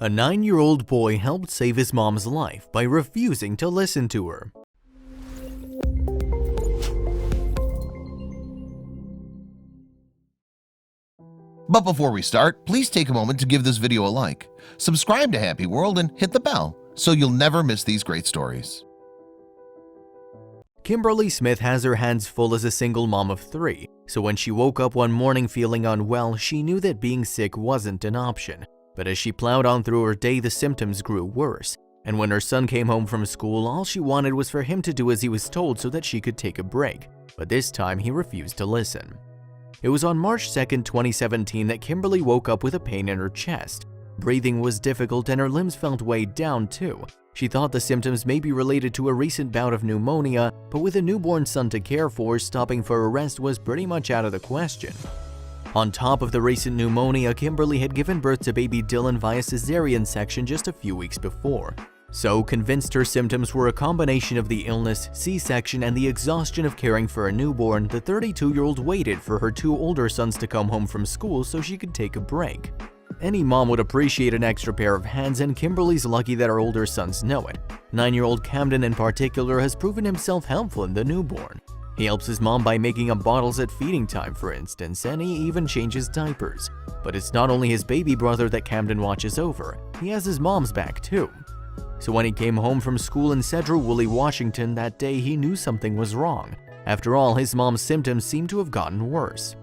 A 9-year-old boy helped save his mom's life by refusing to listen to her. But before we start, please take a moment to give this video a like, subscribe to HappyWorld, and hit the bell so you'll never miss these great stories. Kimberly Smith has her hands full as a single mom of 3, so when she woke up one morning feeling unwell, she knew that being sick wasn't an option. But as she plowed on through her day, the symptoms grew worse, and when her son came home from school, all she wanted was for him to do as he was told so that she could take a break. But this time, he refused to listen. It was on March 2, 2017 that Kimberly woke up with a pain in her chest. Breathing was difficult and her limbs felt weighed down too. She thought the symptoms may be related to a recent bout of pneumonia, but with a newborn son to care for, stopping for a rest was pretty much out of the question. On top of the recent pneumonia, Kimberly had given birth to baby Dylan via cesarean section just a few weeks before. So, convinced her symptoms were a combination of the illness, C-section, and the exhaustion of caring for a newborn, the 32-year-old waited for her 2 older sons to come home from school so she could take a break. Any mom would appreciate an extra pair of hands, and Kimberly's lucky that her older sons know it. 9-year-old Camden in particular has proven himself helpful in the newborn. He helps his mom by making up bottles at feeding time, for instance, and he even changes diapers. But it's not only his baby brother that Camden watches over, he has his mom's back too. So when he came home from school in Sedro-Woolley, Washington that day, he knew something was wrong. After all, his mom's symptoms seemed to have gotten worse.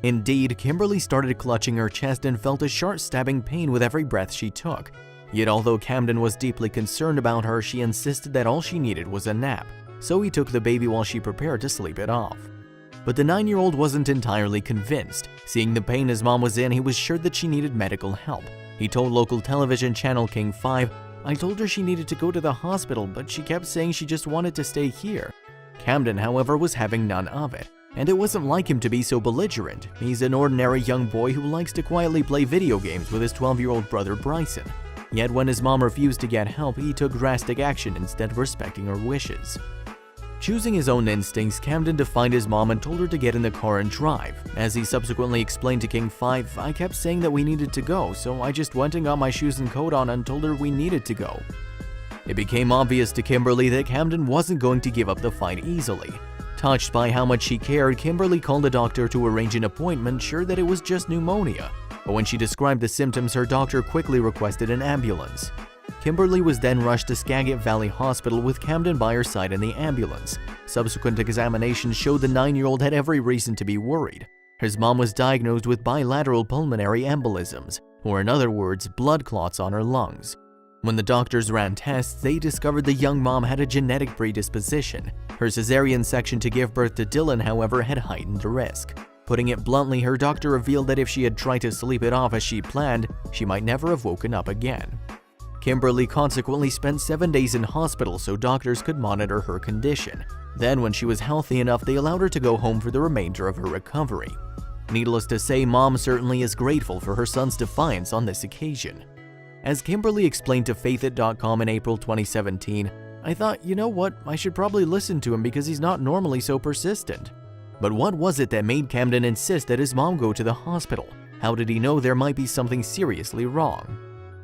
Indeed, Kimberly started clutching her chest and felt a sharp stabbing pain with every breath she took. Yet although Camden was deeply concerned about her, she insisted that all she needed was a nap. So he took the baby while she prepared to sleep it off. But the 9-year-old wasn't entirely convinced. Seeing the pain his mom was in, he was sure that she needed medical help. He told local television channel King 5, "I told her she needed to go to the hospital, but she kept saying she just wanted to stay here." Camden, however, was having none of it. And it wasn't like him to be so belligerent. He's an ordinary young boy who likes to quietly play video games with his 12-year-old brother Bryson. Yet when his mom refused to get help, he took drastic action instead of respecting her wishes. Choosing his own instincts, Camden defied his mom and told her to get in the car and drive. As he subsequently explained to King 5, "I kept saying that we needed to go, so I just went and got my shoes and coat on and told her we needed to go." It became obvious to Kimberly that Camden wasn't going to give up the fight easily. Touched by how much she cared, Kimberly called a doctor to arrange an appointment, sure that it was just pneumonia. But when she described the symptoms, her doctor quickly requested an ambulance. Kimberly was then rushed to Skagit Valley Hospital with Camden by her side in the ambulance. Subsequent examinations showed the 9-year-old had every reason to be worried. His mom was diagnosed with bilateral pulmonary embolisms, or in other words, blood clots on her lungs. When the doctors ran tests, they discovered the young mom had a genetic predisposition. Her cesarean section to give birth to Dylan, however, had heightened the risk. Putting it bluntly, her doctor revealed that if she had tried to sleep it off as she planned, she might never have woken up again. Kimberly consequently spent 7 days in hospital so doctors could monitor her condition. Then, when she was healthy enough, they allowed her to go home for the remainder of her recovery. Needless to say, Mom certainly is grateful for her son's defiance on this occasion. As Kimberly explained to Faithit.com in April 2017, "I thought, you know what, I should probably listen to him because he's not normally so persistent." But what was it that made Camden insist that his mom go to the hospital? How did he know there might be something seriously wrong?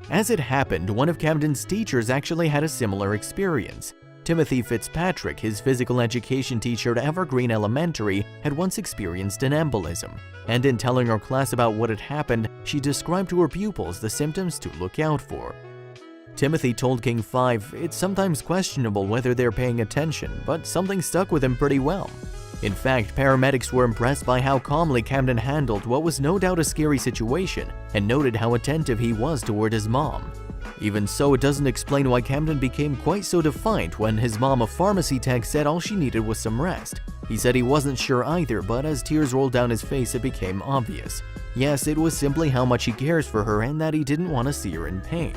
As it happened, one of Camden's teachers actually had a similar experience. Timothy Fitzpatrick, his physical education teacher at Evergreen Elementary, had once experienced an embolism. And in telling her class about what had happened, she described to her pupils the symptoms to look out for. Timothy told King 5, "It's sometimes questionable whether they're paying attention, but something stuck with him pretty well." In fact, paramedics were impressed by how calmly Camden handled what was no doubt a scary situation and noted how attentive he was toward his mom. Even so, it doesn't explain why Camden became quite so defiant when his mom, a pharmacy tech, said all she needed was some rest. He said he wasn't sure either, but as tears rolled down his face, it became obvious. Yes, it was simply how much he cares for her and that he didn't want to see her in pain.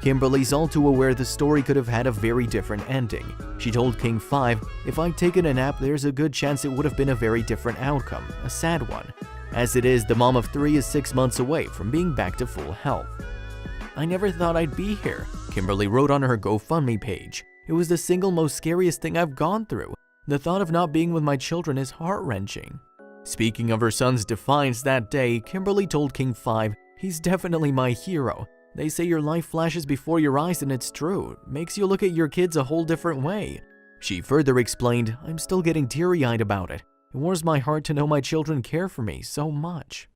Kimberly's all too aware the story could have had a very different ending. She told King 5, "If I'd taken a nap, there's a good chance it would have been a very different outcome, a sad one. As it is, the mom of 3 is 6 months away from being back to full health." "I never thought I'd be here," Kimberly wrote on her GoFundMe page. "It was the single most scariest thing I've gone through. The thought of not being with my children is heart-wrenching." Speaking of her son's defiance that day, Kimberly told King 5, "He's definitely my hero. They say your life flashes before your eyes and it's true. It makes you look at your kids a whole different way. She further explained, I'm still getting teary-eyed about it. It warms my heart to know my children care for me so much.